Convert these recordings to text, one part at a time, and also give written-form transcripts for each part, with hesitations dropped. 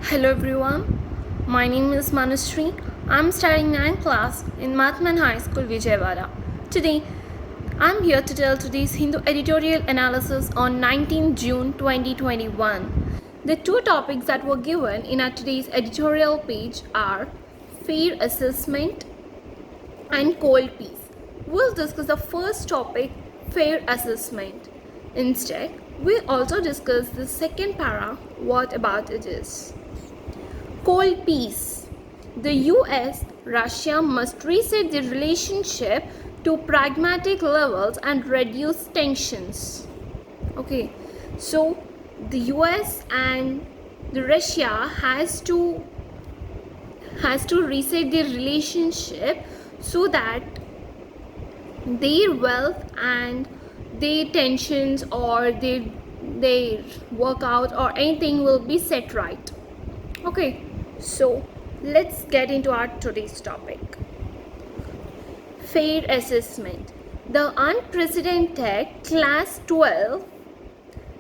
Hello everyone, my name is Manushree. I'm studying 9th class in Mathman High School, Vijayawada. Today, I'm here to tell today's Hindu editorial analysis on 19 June 2021. The two topics that were given in our today's editorial page are fair assessment and cold peace. We'll discuss the first topic, fair assessment. Instead, we also discuss the second para, what about it is. Cold peace. The US, Russia must reset their relationship to pragmatic levels and reduce tensions. Okay, so the US and the Russia has to reset their relationship so that their wealth and their tensions or their workout or anything will be set right. Okay, so let's get into our today's topic. Fair assessment. The unprecedented Class 12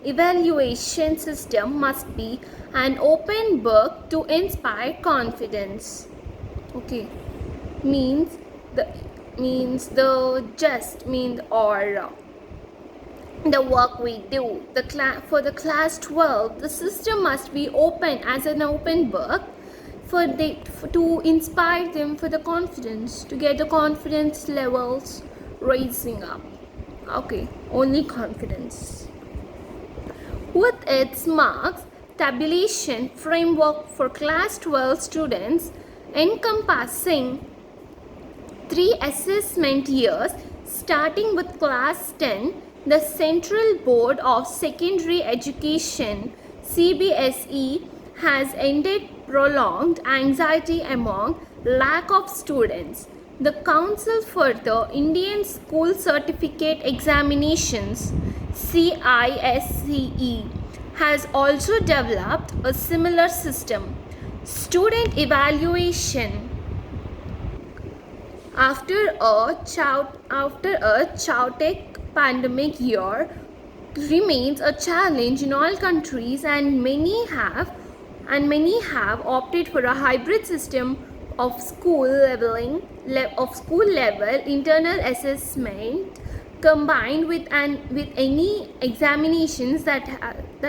evaluation system must be an open book to inspire confidence. Okay, means the work we do. For the class 12, the system must be open as an open book to inspire them for the confidence, to get the confidence levels raising up. Okay, only confidence. With its marks tabulation framework for class 12 students encompassing 3 assessment years starting with class 10, the Central Board of Secondary Education CBSE has ended prolonged anxiety among lack of students. The Council for the Indian School Certificate Examinations CISCE has also developed a similar system. Student evaluation after a chaotic pandemic year remains a challenge in all countries, and many have opted for a hybrid system of school level internal assessment combined with any examinations that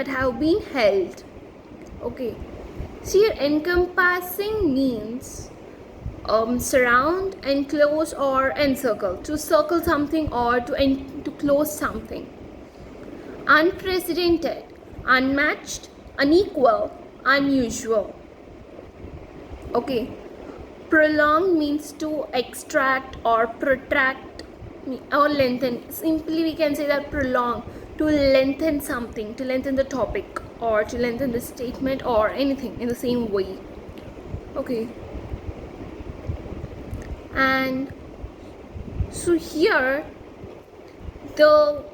have been held. Okay, so here encompassing means surround, enclose or encircle, to circle something or to close something. Unprecedented, unmatched, unequal, unusual. Okay, prolonged means to extract or protract or lengthen. Simply we can say that prolong, to lengthen something, to lengthen the topic or to lengthen the statement or anything in the same way. Okay, and so here the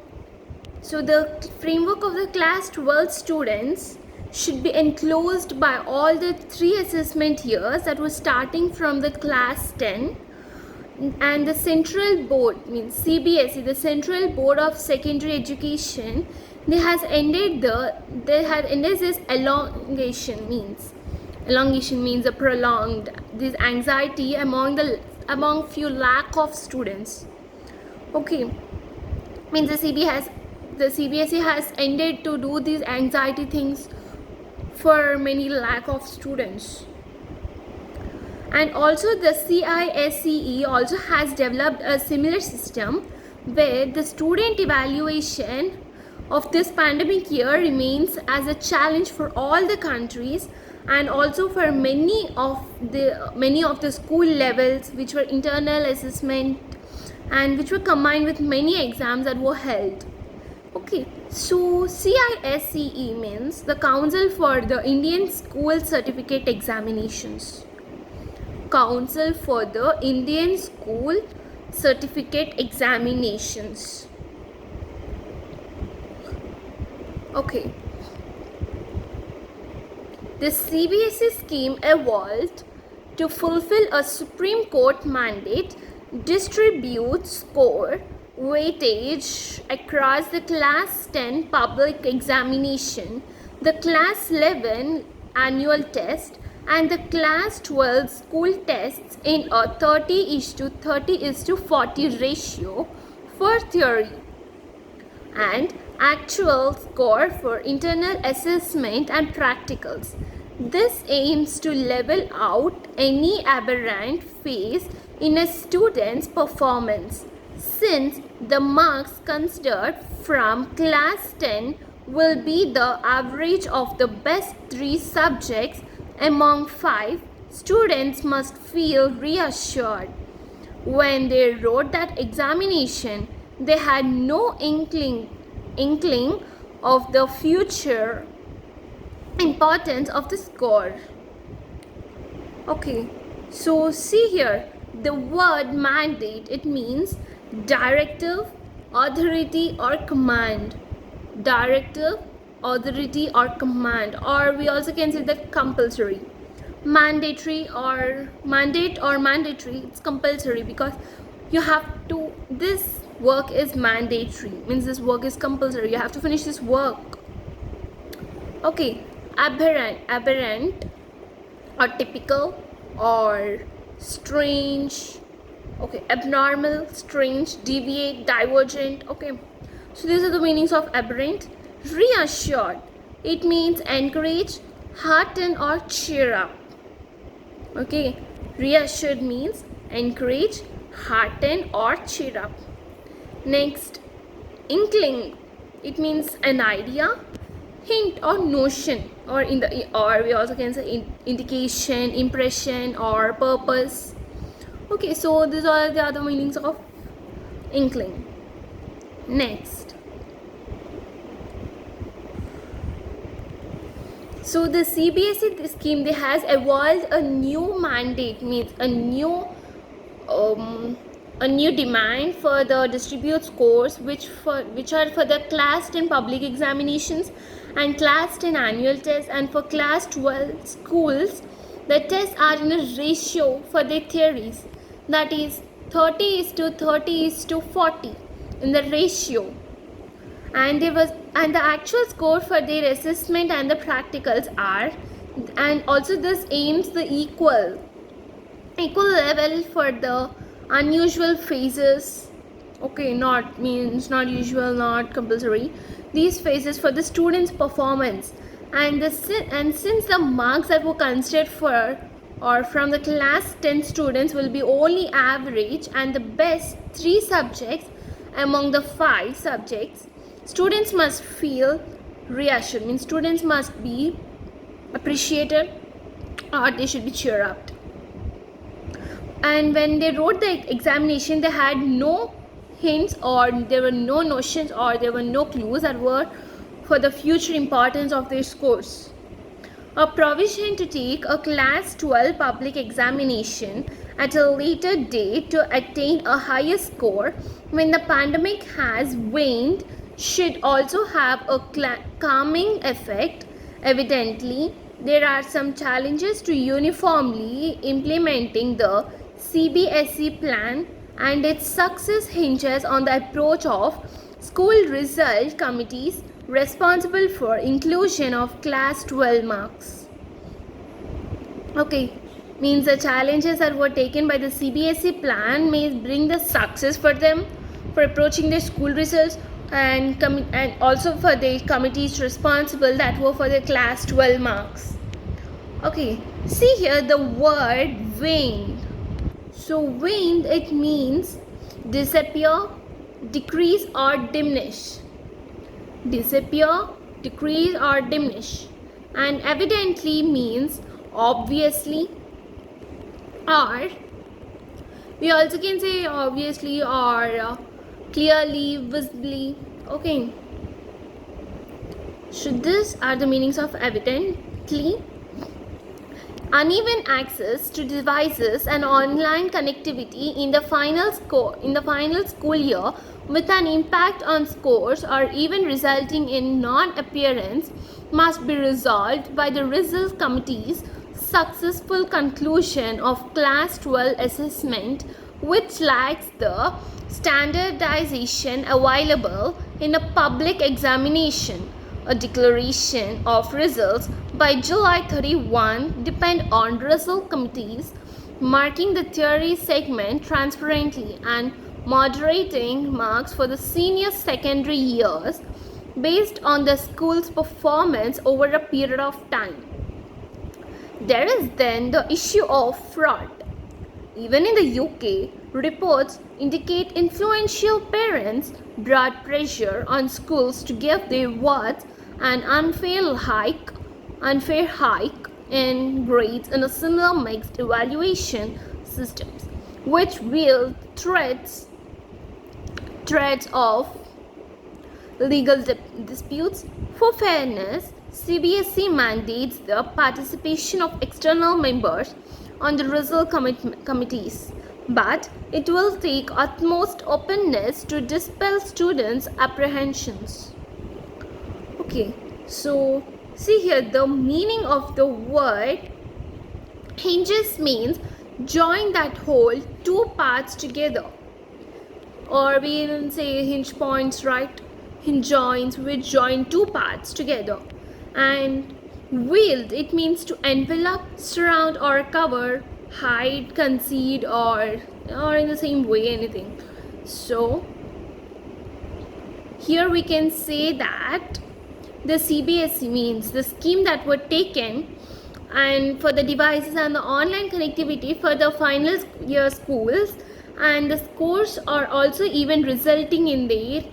framework of the class 12 students should be enclosed by all the 3 assessment years that was starting from the class 10, and the Central Board means CBSE, the Central Board of Secondary Education, they had ended this elongation means a prolonged this anxiety among few lack of students. Okay, means the CBSE has ended to do these anxiety things for many lack of students. And also the CISCE also has developed a similar system where the student evaluation of this pandemic year remains as a challenge for all the countries, and also for many of the school levels which were internal assessment and which were combined with many exams that were held. Okay, so CISCE means the Council for the Indian School Certificate Examinations. Council for the Indian School Certificate Examinations. Okay, the CBSE scheme evolved to fulfill a Supreme Court mandate, distribute score weightage across the class 10 public examination, the class 11 annual test and the class 12 school tests in a 30:30:40 ratio for theory and actual score for internal assessment and practicals. This aims to level out any aberrant phase in a student's performance, since the marks considered from class 10 will be the average of the best 3 subjects among 5. Students must feel reassured. When they wrote that examination, they had no inkling of the future importance of the score. Okay, so see here, the word mandate, it means directive, authority or command. Directive, authority or command, or we also can say that compulsory. Mandatory or mandatory, it's compulsory because you have to, this work is mandatory, means this work is compulsory, you have to finish this work. Okay, aberrant or typical or strange. Okay, abnormal, strange, deviate, divergent. Okay, so these are the meanings of aberrant. Reassured, it means encourage, hearten or cheer up. Okay, reassured means encourage, hearten or cheer up. Next, inkling, it means an idea, hint or notion, or we also can say indication, impression or purpose. Okay, so these are the other meanings of inkling. Next, so the CBSE scheme, they has evolved a new mandate, means a new demand for the distribute scores which are for the class 10 public examinations and class 10 annual tests, and for class 12 schools the tests are in a ratio for their theories, that is 30:30:40 in the ratio, and the actual score for their assessment and the practicals are, and also this aims the equal level for the unusual phases. Okay, not usual, not compulsory, these phases for the students' performance, and since the marks that were considered for or from the class 10 students will be only average and the best 3 subjects among the 5 subjects, students must feel reassured, means students must be appreciated or they should be cheered up. And when they wrote the examination, they had no hints or there were no notions or there were no clues that were for the future importance of their scores. A provision to take a class 12 public examination at a later date to attain a higher score when the pandemic has waned should also have a calming effect. Evidently, there are some challenges to uniformly implementing the CBSE plan, and its success hinges on the approach of school result committees responsible for inclusion of class 12 marks. Okay, means the challenges that were taken by the CBSE plan may bring the success for them for approaching their school results, and also for the committees responsible that were for the class 12 marks. Okay, see here the word waned. So waned, it means disappear, decrease or diminish. Disappear, decrease or diminish. And evidently means obviously, or we also can say obviously or clearly, visibly. Okay, so these are the meanings of evidently. Uneven access to devices and online connectivity in the final school year with an impact on scores or even resulting in non-appearance must be resolved by the results committee's successful conclusion of class 12 assessment, which lacks the standardization available in a public examination. a declaration of results by July 31 depend on result committees marking the theory segment transparently and moderating marks for the senior secondary years based on the school's performance over a period of time. There is then the issue of fraud. Even in the UK, reports indicate influential parents brought pressure on schools to give their wards an unfair hike in grades in a similar mixed evaluation systems, which wield threats of legal disputes. For fairness, CBSE mandates the participation of external members on the result committees, but it will take utmost openness to dispel students' apprehensions. Okay, so see here, the meaning of the word hinges means join that hold two parts together, or we even say hinge points, right? Hinge joints which join two parts together. And wield, it means to envelop, surround or cover, hide, conceal or in the same way anything. So here we can say that the CBSE means the scheme that were taken and for the devices and the online connectivity for the final year schools, and the scores are also even resulting in their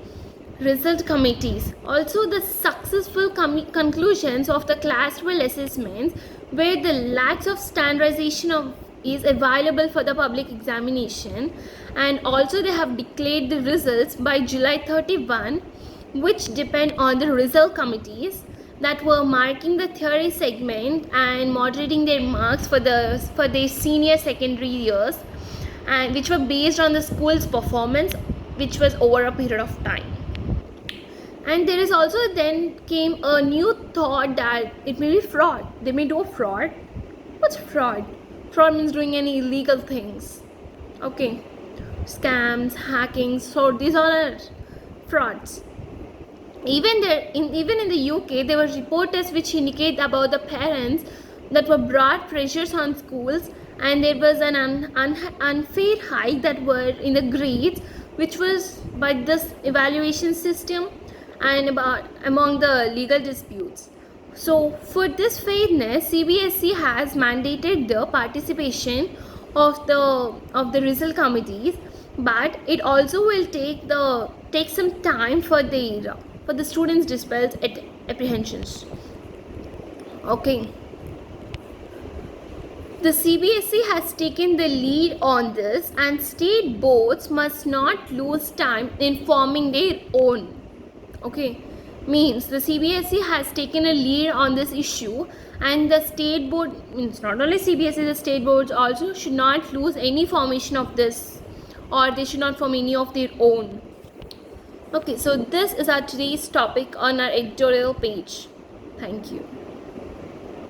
result committees. Also the successful conclusions of the class 12 assessments where the lacks of standardization is available for the public examination, and also they have declared the results by July 31 which depend on the result committees that were marking the theory segment and moderating their marks for their senior secondary years, and which were based on the school's performance which was over a period of time. And there is also then came a new thought that it may be fraud. They may do fraud. What's fraud? Fraud means doing any illegal things. Okay, scams, hacking. So these are frauds. Even in the UK, there were reports which indicate about the parents that were brought pressures on schools, and there was an unfair hike that were in the grades, which was by this evaluation system and among the legal disputes. So for this fairness, CBSE has mandated the participation of the result committees, but it also will take some time for the students dispel apprehensions. Okay. The CBSE has taken the lead on this, and state boards must not lose time in forming their own. Okay, means the CBSE has taken a lead on this issue, and the state board means not only CBSE, the state boards also should not lose any formation of this, or they should not form any of their own. Okay, so this is our today's topic on our editorial page. Thank you.